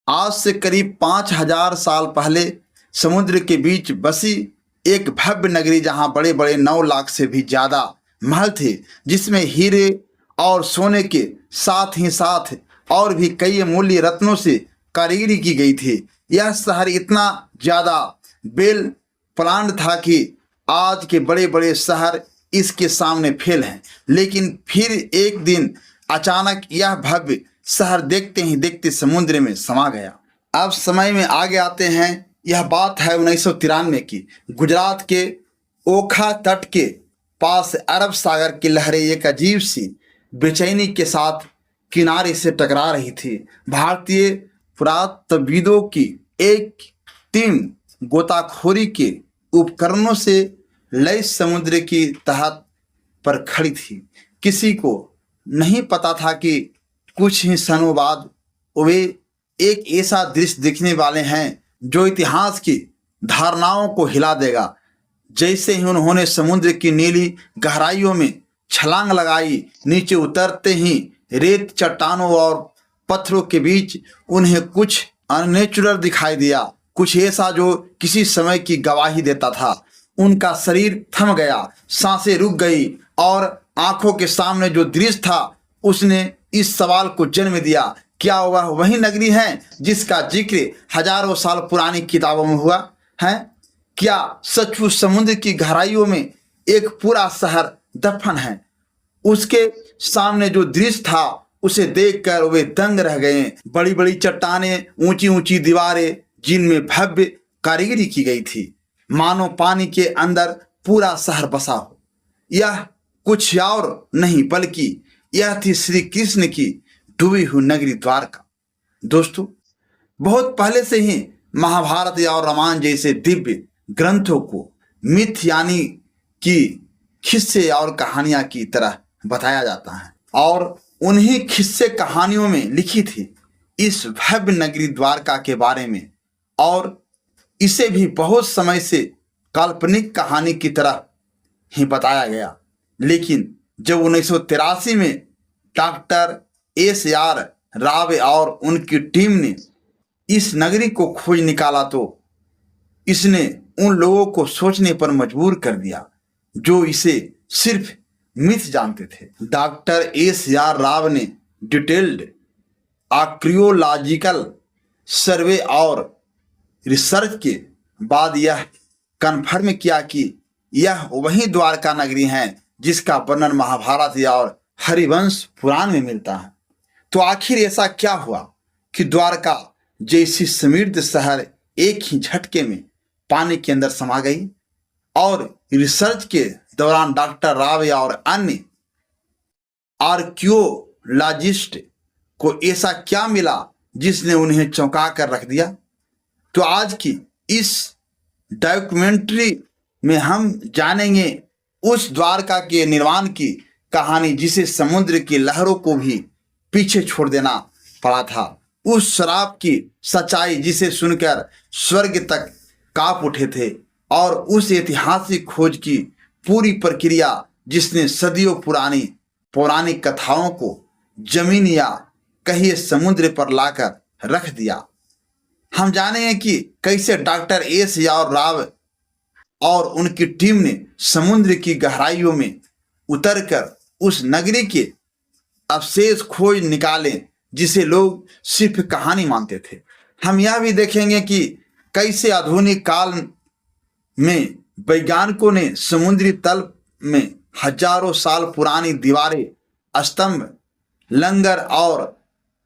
आज से करीब 5,000 साल पहले समुद्र के बीच बसी एक भव्य नगरी, जहां बड़े बड़े 9 लाख से भी ज्यादा महल थे, जिसमें हीरे और सोने के साथ ही साथ और भी कई अमूल्य रत्नों से कारीगरी की गई थी। यह शहर इतना ज्यादा वेल प्लान्ड था कि आज के बड़े बड़े शहर इसके सामने फेल हैं। लेकिन फिर एक दिन अचानक यह भव्य शहर देखते ही देखते समुद्र में समा गया। अब समय में आगे आते हैं। यह बात है 1993 की। गुजरात के ओखा तट के पास अरब सागर की लहरें एक अजीब सी बेचैनी के साथ किनारे से टकरा रही थी। भारतीय पुरातत्वविदों की एक टीम गोताखोरी के उपकरणों से लैस समुद्र की तह पर खड़ी थी। किसी को नहीं पता था कि कुछ ही क्षणों बाद वे एक ऐसा दृश्य देखने वाले हैं जो इतिहास की धारणाओं को हिला देगा। जैसे ही उन्होंने समुद्र की नीली गहराइयों में छलांग लगाई, नीचे उतरते ही रेत, चट्टानों और पत्थरों के बीच उन्हें कुछ अननेचुरल दिखाई दिया, कुछ ऐसा जो किसी समय की गवाही देता था। उनका शरीर थम गया, सांसें रुक गई और आंखों के सामने जो दृश्य था उसने इस सवाल को जन्म दिया, क्या वह वही नगरी है जिसका जिक्र हजारों साल पुरानी किताबों में हुआ है? क्या सचमुच समुद्र की गहराइयों में एक पूरा शहर दफन है? उसके सामने जो दृश्य था उसे देखकर वे दंग रह गए। बड़ी बड़ी चट्टानें, ऊंची ऊंची दीवारें जिनमें भव्य कारीगरी की गई थी, मानो पानी के अंदर पूरा शहर बसा हो। यह कुछ और नहीं बल्कि यह थी श्री कृष्ण की डूबी हुई नगरी द्वारका। दोस्तों, बहुत पहले से ही महाभारत और रामायण जैसे दिव्य ग्रंथों को मिथ यानी कि किस्से और कहानियां की तरह बताया जाता है और उन्हीं किस्से कहानियों में लिखी थी इस भव्य नगरी द्वारका के बारे में, और इसे भी बहुत समय से काल्पनिक कहानी की तरह ही बताया गया। लेकिन जब 1983 में डॉक्टर एस.आर. राव और उनकी टीम ने इस नगरी को खोज निकाला तो इसने उन लोगों को सोचने पर मजबूर कर दिया जो इसे सिर्फ मिथ जानते थे। Doctor SR. राव ने डिटेल्ड आर्कियोलॉजिकल सर्वे और रिसर्च के बाद यह कन्फर्म किया कि यह वही द्वारका नगरी है जिसका वर्णन महाभारत और हरिवंश पुराण में मिलता है। तो आखिर ऐसा क्या हुआ कि द्वारका जैसी समृद्ध शहर एक ही झटके में पानी के अंदर समा गई? और रिसर्च के दौरान डॉक्टर राव और अन्य आर्कियोलॉजिस्ट को ऐसा क्या मिला जिसने उन्हें चौंका कर रख दिया? तो आज की इस डॉक्यूमेंट्री में हम जानेंगे उस द्वारका के निर्माण की कहानी जिसे समुद्र की लहरों को भी पीछे छोड़ देना पड़ा था, उस शराब की सच्चाई जिसे सुनकर स्वर्ग तक कांप उठे थे, और उस ऐतिहासिक खोज की पूरी प्रक्रिया जिसने सदियों पुरानी पौराणिक कथाओं को जमीन या कहिए समुद्र पर लाकर रख दिया। हम जानेंगे कि कैसे डॉक्टर एस.आर. राव और उनकी टीम ने समुद्र की गहराइयों में उतरकर उस नगरी के अवशेष खोज निकाले जिसे लोग सिर्फ कहानी मानते थे। हम यह भी देखेंगे कि कैसे आधुनिक काल में वैज्ञानिकों ने समुद्री तल में हजारों साल पुरानी दीवारें, स्तंभ, लंगर और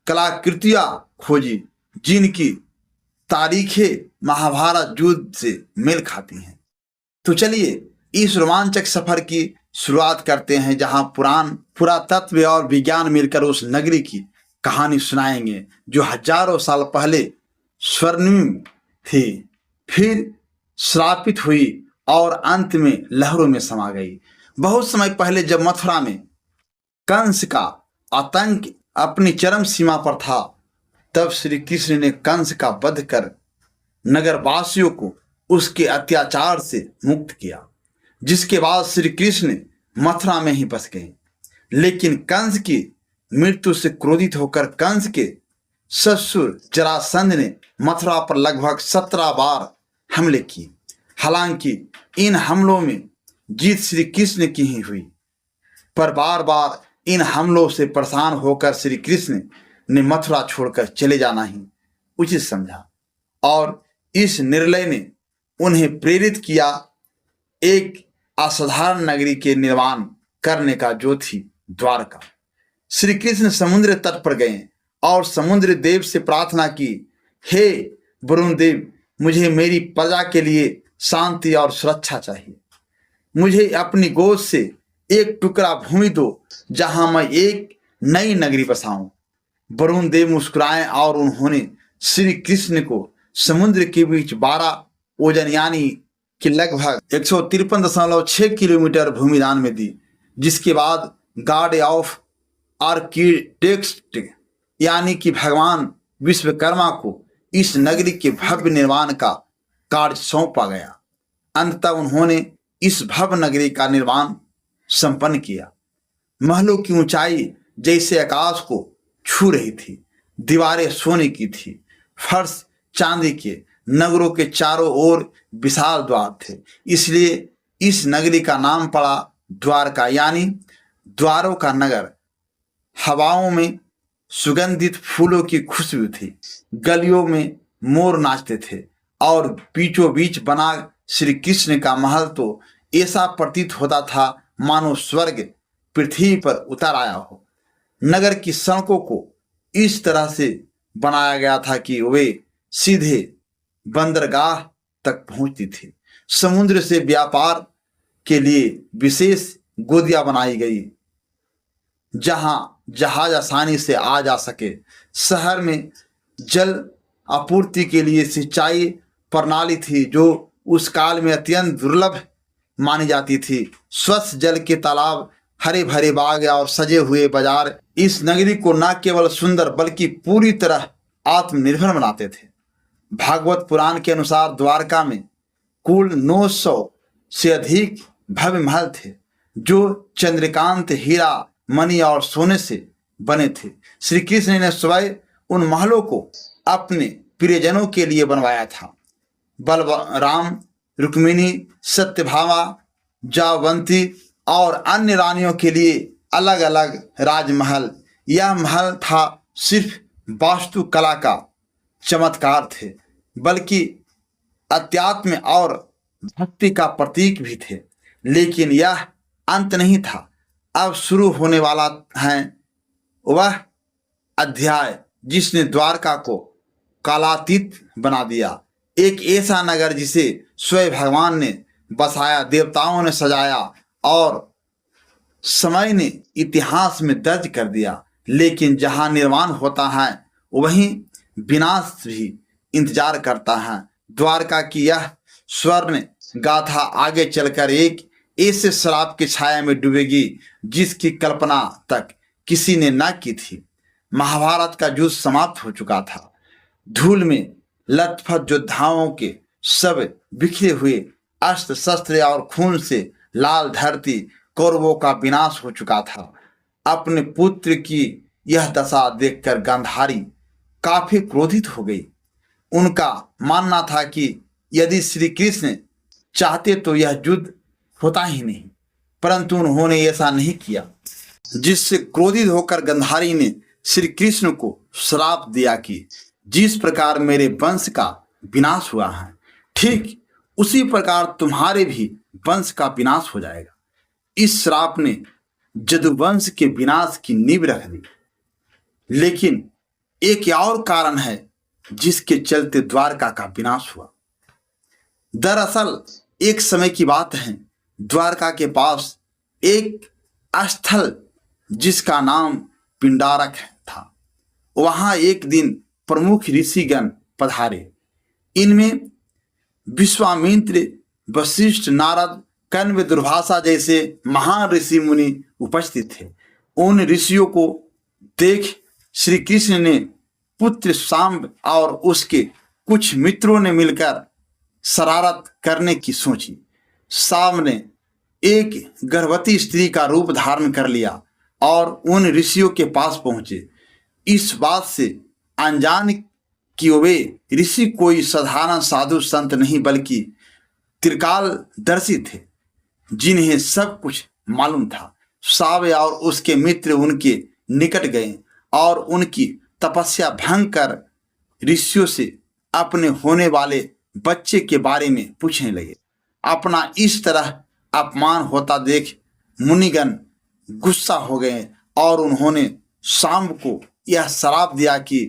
कलाकृतियां खोजी जिनकी तारीखें महाभारत युद्ध से मेल खाती हैं। तो चलिए इस रोमांचक सफर की शुरुआत करते हैं, जहां पुरातत्व और विज्ञान मिलकर उस नगरी की कहानी सुनाएंगे जो हजारों साल पहले स्वर्णिम थी, फिर श्रापित हुई और अंत में लहरों में समा गई। बहुत समय पहले जब मथुरा में कंस का आतंक अपनी चरम सीमा पर था, तब श्री कृष्ण ने कंस का वध कर नगरवासियों को उसके अत्याचार से मुक्त किया, जिसके बाद श्री कृष्ण मथुरा में ही बस गए। लेकिन कंस की मृत्यु से क्रोधित होकर कंस के ससुर जरासंध ने मथुरा पर लगभग 17 बार हमले किए। हालांकि इन हमलों में जीत श्री कृष्ण की ही हुई, पर बार बार इन हमलों से परेशान होकर श्री कृष्ण ने मथुरा छोड़कर चले जाना ही उचित समझा और इस निर्णय ने उन्हें प्रेरित किया एक असाधारण नगरी के निर्माण करने का, जो थी द्वारका। श्री कृष्ण समुद्र तट पर गए और समुद्र देव से प्रार्थना की, हे वरुण देव, मुझे मेरी प्रजा के लिए शांति और सुरक्षा चाहिए। मुझे अपनी गोद से एक टुकड़ा भूमि दो जहां मैं एक नई नगरी बसाऊं। वरुण देव मुस्कुराए और उन्होंने श्री कृष्ण को समुद्र के बीच 12 ओजन यानी कि लगभग 153.6 किलोमीटर भूमि दान में दी, जिसके बाद गॉड ऑफ आर्किटेक्ट यानी कि भगवान विश्वकर्मा को इस नगरी के भव्य निर्माण का कार्य सौंपा गया। अंततः उन्होंने इस भव्य नगरी का निर्माण संपन्न किया। महलों की ऊंचाई जैसे आकाश को छू रही थी, दीवारें सोने की थी, फर्श चांदी के, नगरों के चारों ओर विशाल द्वार थे, इसलिए इस नगरी का नाम पड़ा द्वारका यानी द्वारों का नगर। हवाओं में सुगंधित फूलों की खुशबू थी, गलियों में मोर नाचते थे और बीचों बीच बना श्री कृष्ण का महल तो ऐसा प्रतीत होता था मानो स्वर्ग पृथ्वी पर उतर आया हो। नगर की सड़कों को इस तरह से बनाया गया था कि वे सीधे बंदरगाह तक पहुंचती थी। समुद्र से व्यापार के लिए विशेष गोदियां बनाई गई जहां जहाज आसानी से आ जा सके। शहर में जल आपूर्ति के लिए सिंचाई प्रणाली थी जो उस काल में अत्यंत दुर्लभ मानी जाती थी। स्वच्छ जल के तालाब, हरे भरे बाग और सजे हुए बाजार इस नगरी को न केवल सुंदर बल्कि पूरी तरह आत्मनिर्भर बनाते थे। भागवत पुराण के अनुसार द्वारका में कुल 900 से अधिक भव्य महल थे जो चंद्रकांत, हीरा, मणि और सोने से बने थे। श्री कृष्ण ने स्वयं उन महलों को अपने प्रियजनों के लिए बनवाया था। बलराम, रुक्मिणी, सत्यभामा, जावंती और अन्य रानियों के लिए अलग अलग राजमहल। यह महल था सिर्फ वास्तुकला का चमत्कार थे, बल्कि अध्यात्म और भक्ति का प्रतीक भी थे। लेकिन यह अंत नहीं था। अब शुरू होने वाला है वह अध्याय जिसने द्वारका को कालातीत बना दिया। एक ऐसा नगर जिसे स्वयं भगवान ने बसाया, देवताओं ने सजाया और समय ने इतिहास में दर्ज कर दिया। लेकिन जहां निर्माण होता है वहीं विनाश भी इंतजार करता है। द्वारका की यह स्वर्ण गाथा आगे चलकर एक ऐसे शराब की छाया में डूबेगी जिसकी कल्पना तक किसी ने न की थी। महाभारत का युद्ध समाप्त हो चुका था। धूल में लथपथ योद्धाओं के सब बिखरे हुए अस्त्र शस्त्र और खून से लाल धरती, कौरवों का विनाश हो चुका था। अपने पुत्र की यह दशा देखकर गांधारी काफी क्रोधित हो गई। उनका मानना था कि यदि श्री कृष्ण चाहते तो यह युद्ध होता ही नहीं, परंतु उन्होंने ऐसा नहीं किया, जिससे क्रोधित होकर गांधारी ने श्री कृष्ण को श्राप दिया कि जिस प्रकार मेरे वंश का विनाश हुआ है, ठीक उसी प्रकार तुम्हारे भी वंश का विनाश हो जाएगा। इस श्राप ने यदुवंश के विनाश की नींव रख दी। लेकिन एक और कारण है जिसके चलते द्वारका का विनाश हुआ। दरअसल एक समय की बात है, द्वारका के पास एक स्थल जिसका नाम पिंडारक था। वहां एक दिन प्रमुख ऋषिगण पधारे। इनमें विश्वामित्र, वशिष्ठ, नारद, कण्व, दुर्वासा जैसे महान ऋषि मुनि उपस्थित थे। उन ऋषियों को देख श्री कृष्ण ने पुत्र सांब और उसके कुछ मित्रों ने मिलकर शरारत करने की सोची। सांब ने एक गर्भवती स्त्री का रूप धारण कर लिया और उन ऋषियों के पास पहुंचे। इस बात से अनजान कि वे ऋषि कोई साधारण साधु संत नहीं बल्कि त्रिकालदर्शी थे, जिन्हें सब कुछ मालूम था। सावे और उसके मित्र उनके निकट गए और उनकी तपस्या भंग कर ऋषियों से अपने होने वाले बच्चे के बारे में पूछने लगे। अपना इस तरह अपमान होता देख मुनिगण गुस्सा हो गए और उन्होंने शाम को यह श्राप दिया कि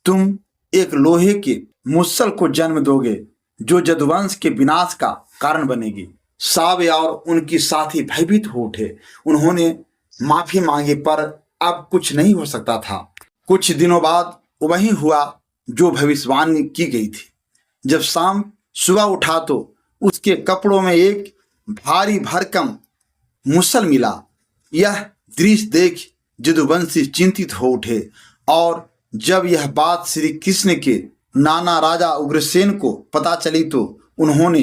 तुम एक लोहे के मुसल को जन्म दोगे जो यदुवंश के विनाश का कारण बनेगी। सावे और उनकी साथी भयभीत हो उठे। उन्होंने माफी मांगी पर अब कुछ नहीं हो सकता था। कुछ दिनों बाद वही हुआ जो भविष्यवाणी की गई थी। जब शाम सुबह उठा तो उसके कपड़ों में एक भारी भरकम मुसल मिला। यह दृश्य देख यदुवंशी चिंतित हो उठे और जब यह बात श्री कृष्ण के नाना राजा उग्रसेन को पता चली तो उन्होंने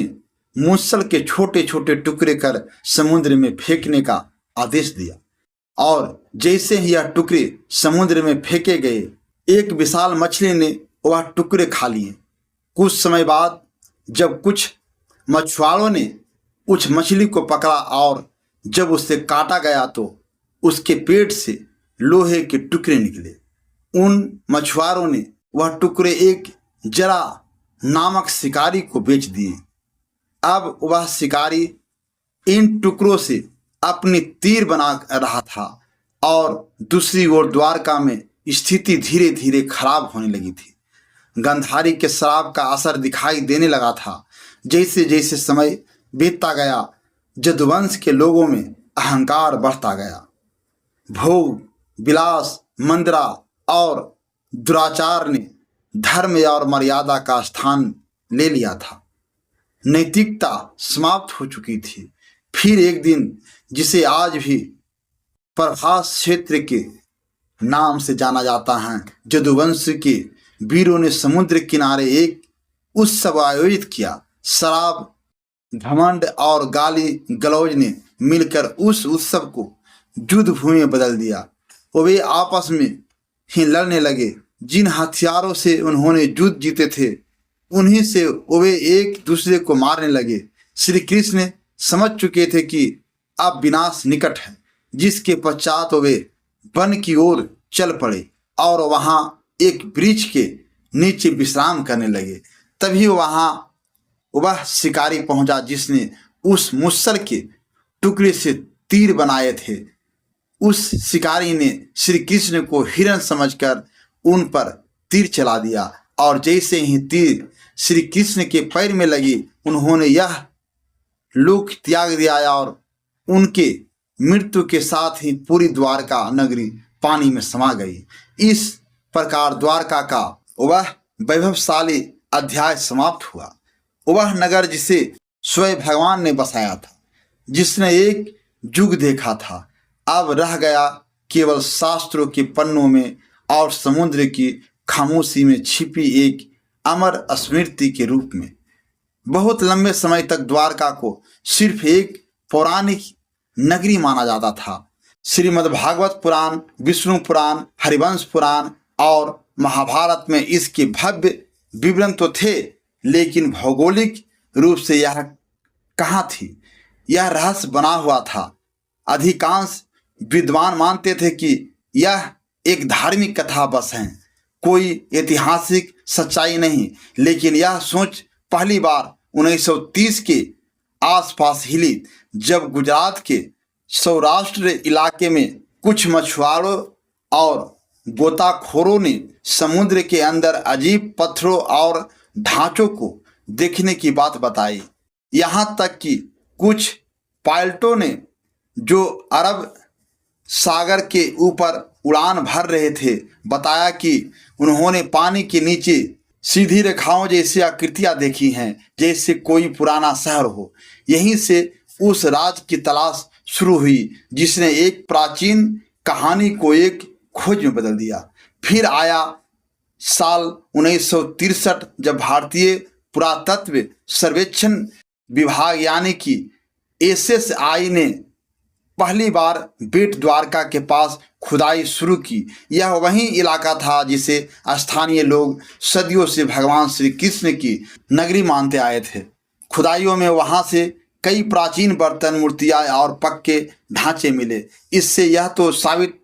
मुसल के छोटे छोटे टुकड़े कर समुद्र में फेंकने का आदेश दिया और जैसे ही यह टुकड़े समुद्र में फेंके गए, एक विशाल मछली ने वह टुकड़े खा लिए। कुछ समय बाद जब कुछ मछुआरों ने उस मछली को पकड़ा और जब उसे काटा गया तो उसके पेट से लोहे के टुकड़े निकले। उन मछुआरों ने वह टुकड़े एक जरा नामक शिकारी को बेच दिए। अब वह शिकारी इन टुकड़ों से अपनी तीर बना रहा था और दूसरी ओर द्वारका में स्थिति धीरे धीरे खराब होने लगी थी। गंधारी के श्राप का असर दिखाई देने लगा था। जैसे जैसे समय बीतता गया, यदुवंश के लोगों में अहंकार बढ़ता गया। भोग, विलास, मंदरा और दुराचार ने धर्म और मर्यादा का स्थान ले लिया था। नैतिकता समाप्त हो चुकी थी। फिर एक दिन, जिसे आज भी प्रभास क्षेत्र के नाम से जाना जाता है, यदुवंश के वीरों ने समुद्र किनारे एक उत्सव आयोजित किया। शराब, घमंड और गाली गलौज ने मिलकर उस उत्सव को युद्ध भूमि में बदल दिया। वे आपस में ही लड़ने लगे। जिन हथियारों से उन्होंने युद्ध जीते थे उन्हीं से वे एक दूसरे को मारने लगे। श्री कृष्ण समझ चुके थे कि अब विनाश निकट है, जिसके पश्चात वे वन की ओर चल पड़े और वहां एक वृक्ष के नीचे विश्राम करने लगे। तभी वहां वह शिकारी पहुंचा जिसने उस मुसल के टुकड़े से तीर बनाए थे। उस शिकारी ने श्री कृष्ण को हिरण समझकर उन पर तीर चला दिया और जैसे ही तीर श्री कृष्ण के पैर में लगी, उन्होंने यह लोक त्याग दिया और उनके मृत्यु के साथ ही पूरी द्वारका नगरी पानी में समा गई। इस प्रकार द्वारका का वह वैभवशाली अध्याय समाप्त हुआ। वह नगर जिसे स्वयं भगवान ने बसाया था, जिसने एक युग देखा था, अब रह गया केवल शास्त्रों के पन्नों में और समुद्र की खामोशी में छिपी एक अमर स्मृति के रूप में। बहुत लंबे समय तक द्वारका को सिर्फ एक पौराणिक नगरी माना जाता था। श्रीमद्भागवत पुराण, विष्णु पुराण, हरिवंश पुराण और महाभारत में इसके भव्य विवरण तो थे, लेकिन भौगोलिक रूप से यह कहाँ थी, यह रहस्य बना हुआ था। अधिकांश विद्वान मानते थे कि यह एक धार्मिक कथा बस है, कोई ऐतिहासिक सच्चाई नहीं। लेकिन यह सोच पहली बार 1930 के आसपास हिली जब गुजरात के सौराष्ट्र इलाके में कुछ मछुआरों और गोताखोरों ने समुद्र के अंदर अजीब पत्थरों और ढांचों को देखने की बात बताई। यहाँ तक कि कुछ पायलटों ने जो अरब सागर के ऊपर उड़ान भर रहे थे बताया कि उन्होंने पानी के नीचे सीधी रेखाओं जैसी आकृतियां देखी हैं, जैसे कोई पुराना शहर हो। यहीं से उस राज की तलाश शुरू हुई जिसने एक प्राचीन कहानी को एक खोज में बदल दिया। फिर आया साल 1963 जब भारतीय पुरातत्व सर्वेक्षण विभाग यानी कि SSI ने पहली बार बेट द्वारका के पास खुदाई शुरू की। यह वही इलाका था जिसे स्थानीय लोग सदियों से भगवान श्री कृष्ण की नगरी मानते आए थे। खुदाइयों में वहां से कई प्राचीन बर्तन, मूर्तियां और पक्के ढांचे मिले। इससे यह तो साबित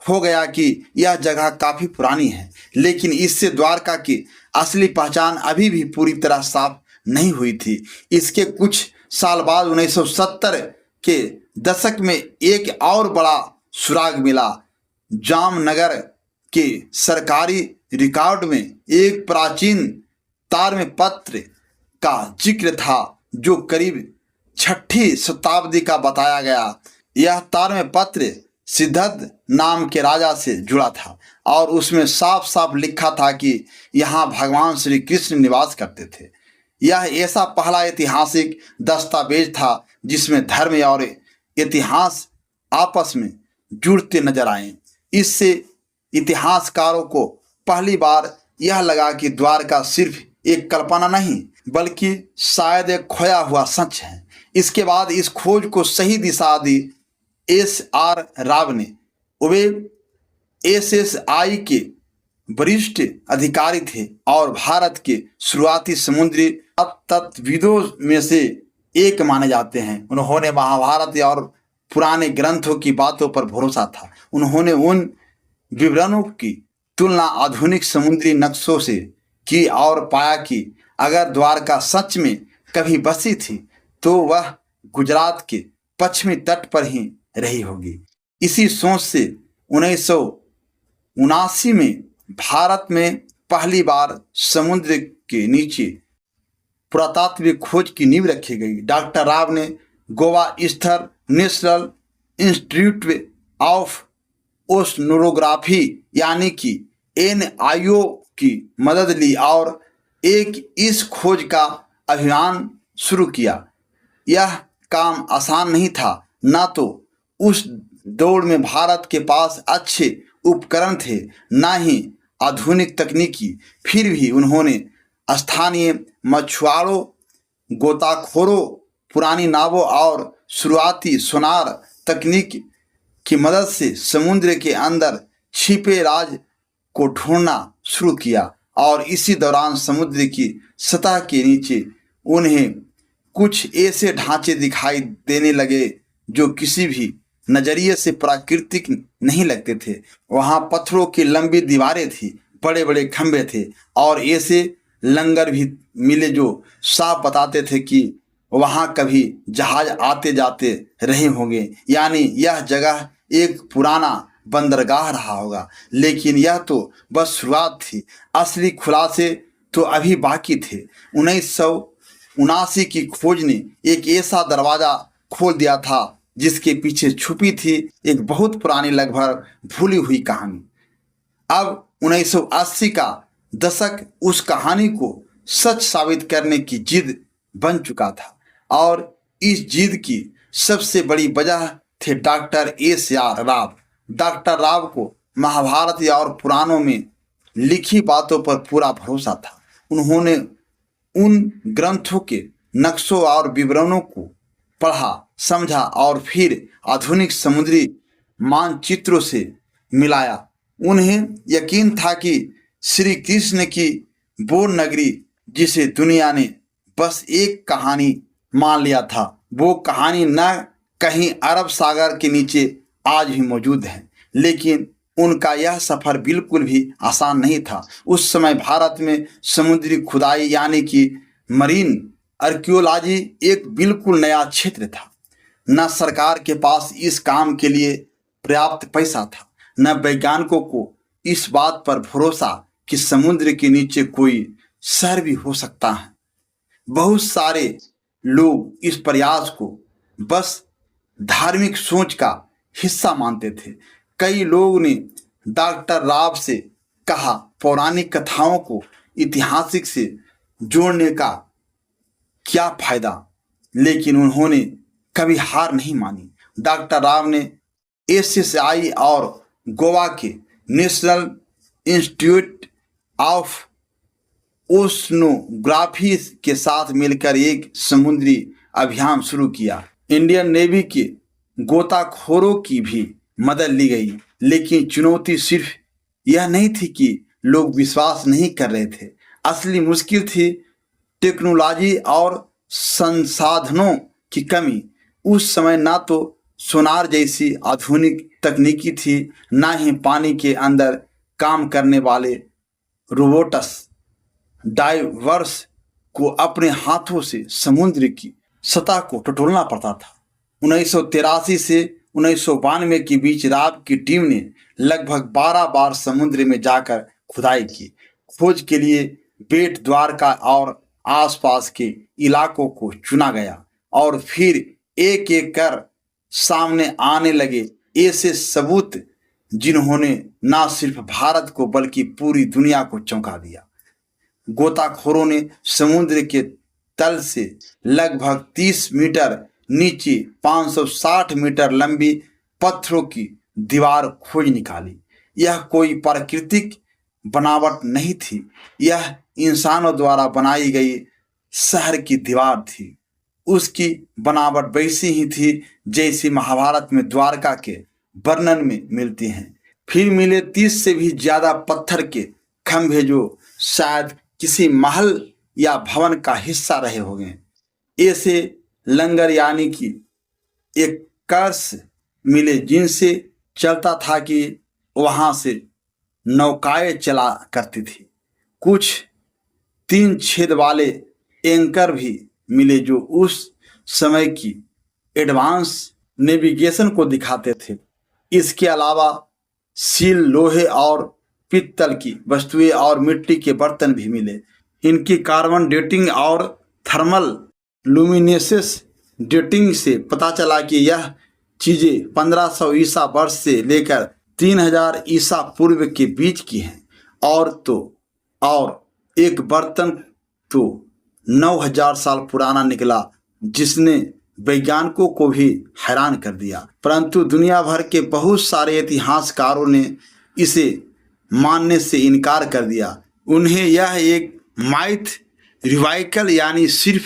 हो गया कि यह जगह काफ़ी पुरानी है, लेकिन इससे द्वारका की असली पहचान अभी भी पूरी तरह साफ नहीं हुई थी। इसके कुछ साल बाद 1970 के दशक में एक और बड़ा सुराग मिला। जामनगर के सरकारी रिकॉर्ड में एक प्राचीन ताम्रपत्र का जिक्र था जो करीब 6वीं शताब्दी का बताया गया। यह ताम्रपत्र सिद्धद नाम के राजा से जुड़ा था और उसमें साफ साफ लिखा था कि यहाँ भगवान श्री कृष्ण निवास करते थे। यह ऐसा पहला ऐतिहासिक दस्तावेज था जिसमें धर्म और इतिहास आपस में जुड़ते नजर आए। इससे इतिहासकारों को पहली बार यह लगा कि द्वारका सिर्फ एक कल्पना नहीं बल्कि शायद एक खोया हुआ सच है। इसके बाद इस खोज को सही दिशा दी एस.आर. राव ने। वे एसएसआई के वरिष्ठ अधिकारी थे और भारत के शुरुआती समुद्री तत्वविदों में से एक माने जाते हैं। उन्होंने महाभारत और पुराने ग्रंथों की बातों पर भरोसा था। उन्होंने उन विवरणों की तुलना आधुनिक समुद्री नक्शों से की और पाया कि अगर द्वारका सच में कभी बसी थी तो वह गुजरात के पश्चिमी तट पर ही रही होगी। इसी सोच से 1979 में भारत में पहली बार समुद्र के नीचे पुरातात्विक खोज की नींव रखी गई। डॉक्टर राव ने गोवा स्थित नेशनल इंस्टीट्यूट ऑफ ओशनोग्राफी यानी कि NIO की मदद ली और इस खोज का अभियान शुरू किया। यह काम आसान नहीं था। न तो उस दौर में भारत के पास अच्छे उपकरण थे, न ही आधुनिक तकनीकी। फिर भी उन्होंने स्थानीय मछुआरों, गोताखोरों, पुरानी नावों और शुरुआती सोनार तकनीक की मदद से समुद्र के अंदर छिपे राज को ढूंढना शुरू किया। और इसी दौरान समुद्र की सतह के नीचे उन्हें कुछ ऐसे ढांचे दिखाई देने लगे जो किसी भी नजरिए से प्राकृतिक नहीं लगते थे। वहाँ पत्थरों की लंबी दीवारें थी, बड़े बड़े खंभे थे और ऐसे लंगर भी मिले जो साफ बताते थे कि वहाँ कभी जहाज आते जाते रहे होंगे। यानी यह जगह एक पुराना बंदरगाह रहा होगा। लेकिन यह तो बस शुरुआत थी। असली खुलासे तो अभी बाकी थे। 1979 की खोज ने एक ऐसा दरवाज़ा खोल दिया था जिसके पीछे छुपी थी एक बहुत पुरानी, लगभग भूली हुई कहानी। अब 1980 का दशक उस कहानी को सच साबित करने की जिद बन चुका था और इस जिद की सबसे बड़ी वजह थे doctor SR. Rao. Doctor Rao को महाभारत और पुराणों में लिखी बातों पर पूरा भरोसा था। उन्होंने उन ग्रंथों के नक्शों और विवरणों को पढ़ा, समझा और फिर आधुनिक समुद्री मानचित्रों से मिलाया। उन्हें यकीन था कि श्री कृष्ण की वो नगरी जिसे दुनिया ने बस एक कहानी मान लिया था, वो कहानी न कहीं अरब सागर के नीचे आज भी मौजूद है। लेकिन उनका यह सफ़र बिल्कुल भी आसान नहीं था। उस समय भारत में समुद्री खुदाई यानी कि मरीन आर्कियोलॉजी एक बिल्कुल नया क्षेत्र था। न सरकार के पास इस काम के लिए पर्याप्त पैसा था, न वैज्ञानिकों को इस बात पर भरोसा कि समुद्र के नीचे कोई शहर भी हो सकता है। बहुत सारे लोग इस प्रयास को बस धार्मिक सोच का हिस्सा मानते थे। कई लोगों ने डॉक्टर राव से कहा, पौराणिक कथाओं को ऐतिहासिक से जोड़ने का क्या फायदा, लेकिन उन्होंने कभी हार नहीं मानी। डॉक्टर राव ने एसएसआई और गोवा के नेशनल इंस्टीट्यूट ऑफ ओशनोग्राफी के साथ मिलकर एक समुद्री अभियान शुरू किया। इंडियन नेवी के गोताखोरों की भी मदद ली गई, लेकिन चुनौती सिर्फ यह नहीं थी कि लोग विश्वास नहीं कर रहे थे। असली मुश्किल थी टेक्नोलॉजी और संसाधनों की कमी। उस समय ना तो सोनार जैसी आधुनिक तकनीकी थी, ना ही पानी के अंदर काम करने वाले रोबोट्स। डाइवर्स को अपने हाथों से समुद्र की सतह को टटोलना पड़ता था। 1983 से 1992 के बीच राब की टीम ने लगभग 12 बार समुद्र में जाकर खुदाई की। खोज के लिए बेट द्वारका और आसपास के इलाकों को चुना गया और फिर एक एक कर सामने आने लगे ऐसे सबूत जिन्होंने न सिर्फ भारत को बल्कि पूरी दुनिया को चौंका दिया। गोताखोरों ने समुद्र के तल से लगभग 30 मीटर नीचे 560 मीटर लंबी पत्थरों की दीवार खोज निकाली। यह कोई प्राकृतिक बनावट नहीं थी, यह इंसानों द्वारा बनाई गई शहर की दीवार थी। उसकी बनावट वैसी ही थी जैसी महाभारत में द्वारका के वर्णन में मिलती हैं। फिर मिले 30 से भी ज्यादा पत्थर के खंभे जो शायद किसी महल या भवन का हिस्सा रहे होंगे। ऐसे लंगर यानी कि एक कर्स मिले जिनसे चलता था कि वहां से नौकाएं चला करती थी। कुछ 3 छेद वाले एंकर भी मिले जो उस समय की एडवांस नेविगेशन को दिखाते थे। इसके अलावा सील, लोहे और पित्तल की वस्तुएं और मिट्टी के बर्तन भी मिले। इनकी कार्बन डेटिंग और थर्मल लुमिनेसेंस डेटिंग से पता चला कि यह चीज़ें 1500 ईसा वर्ष से लेकर 3000 ईसा पूर्व के बीच की हैं। और एक बर्तन तो 9000 साल पुराना निकला जिसने वैज्ञानिकों को भी हैरान कर दिया। परंतु दुनिया भर के बहुत सारे इतिहासकारों ने इसे मानने से इनकार कर दिया। उन्हें यह एक माइथ रिवाइकल यानी सिर्फ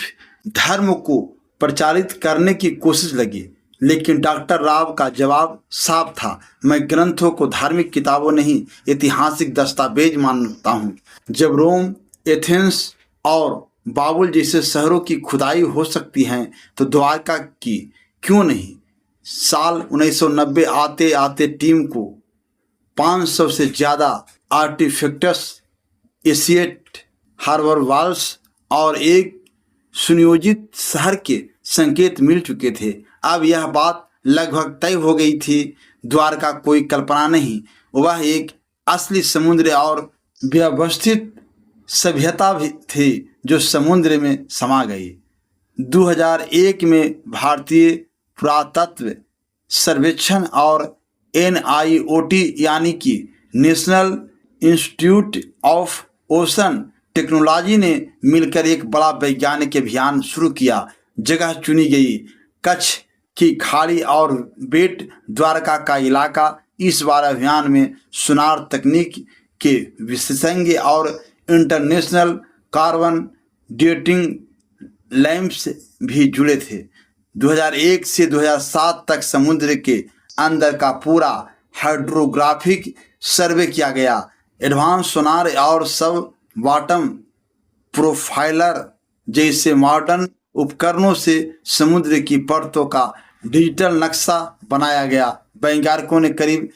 धर्म को प्रचारित करने की कोशिश लगी। लेकिन डॉक्टर राव का जवाब साफ था, मैं ग्रंथों को धार्मिक किताबों नहीं ऐतिहासिक दस्तावेज मानता हूँ। जब रोम, एथेंस और बाबुल जैसे शहरों की खुदाई हो सकती हैं तो द्वारका की क्यों नहीं। साल 1990 आते आते टीम को 500 से ज़्यादा आर्टिफैक्ट्स, एशिएट हार्बर वॉल्स और एक सुनियोजित शहर के संकेत मिल चुके थे। अब यह बात लगभग तय हो गई थी, द्वारका कोई कल्पना नहीं, वह एक असली समुद्र और व्यवस्थित सभ्यता भी थी जो समुद्र में समा गई। 2001 में भारतीय पुरातत्व सर्वेक्षण और NIOT यानी कि national institute of ocean technology ने मिलकर एक बड़ा वैज्ञानिक अभियान शुरू किया। जगह चुनी गई कच्छ की खाड़ी और बेट द्वारका का इलाका। इस बार अभियान में सोनार तकनीक के विशेषज्ञ और इंटरनेशनल कार्बन डेटिंग लैंप्स भी जुड़े थे। 2001 से 2007 तक समुद्र के अंदर का पूरा हाइड्रोग्राफिक सर्वे किया गया। एडवांस सोनार और सब बॉटम प्रोफाइलर जैसे मॉडर्न उपकरणों से समुद्र की परतों का डिजिटल नक्शा बनाया गया। वैज्ञानिकों ने करीब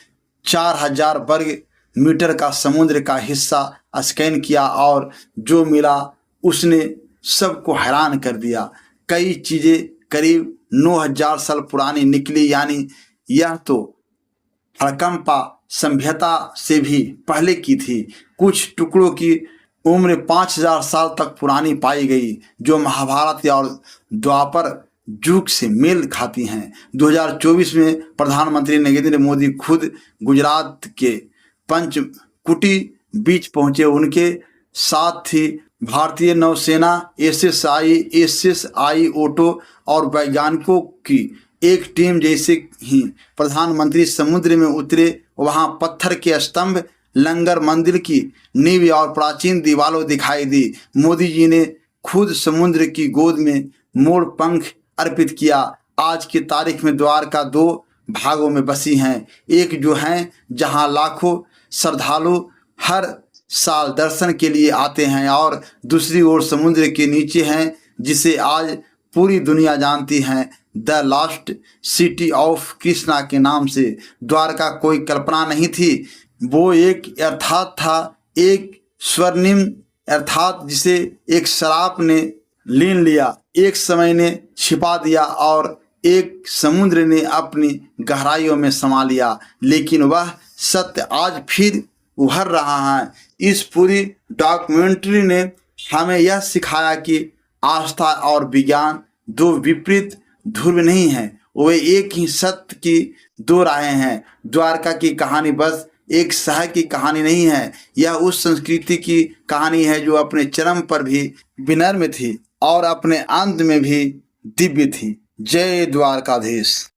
4000 वर्ग मीटर का समुद्र का हिस्सा स्कैन किया और जो मिला उसने सबको हैरान कर दिया। कई चीज़ें करीब 9000 साल पुरानी निकली, यानी यह तो हड़कंपा सभ्यता से भी पहले की थी। कुछ टुकड़ों की उम्र 5000 साल तक पुरानी पाई गई जो महाभारत और द्वापर युग से मेल खाती हैं। 2024 में प्रधानमंत्री नरेंद्र मोदी खुद गुजरात के पंचकुटी बीच पहुंचे। उनके साथ थी भारतीय नौसेना, SSI ओटो और वैज्ञानिकों की एक टीम। जैसे ही प्रधानमंत्री समुद्र में उतरे वहां पत्थर के स्तंभ, लंगर मंदिर की नींव और प्राचीन दीवारों दिखाई दी। मोदी जी ने खुद समुद्र की गोद में मोर पंख अर्पित किया आज की तारीख में द्वारका दो भागों में बसी हैं। एक जो है जहां लाखों श्रद्धालु हर साल दर्शन के लिए आते हैं, और दूसरी ओर समुद्र के नीचे हैं जिसे आज पूरी दुनिया जानती है, the last city of Krishna के नाम से। द्वारका कोई कल्पना नहीं थी, वो एक अर्थात था, एक स्वर्णिम अर्थात जिसे एक शराब ने लीन लिया, एक समय ने छिपा दिया और एक समुद्र ने अपनी गहराइयों में समा लिया। लेकिन वह सत्य आज फिर उभर रहा है। इस पूरी डॉक्यूमेंट्री ने हमें यह सिखाया कि आस्था और विज्ञान दो विपरीत ध्रुव नहीं हैं, वे एक ही सत्य की दो राहें हैं। द्वारका की कहानी बस एक शहर की कहानी नहीं है, यह उस संस्कृति की कहानी है जो अपने चरम पर भी विनम्र थी और अपने अंत में भी दिव्य थी। जय द्वारकाधीश।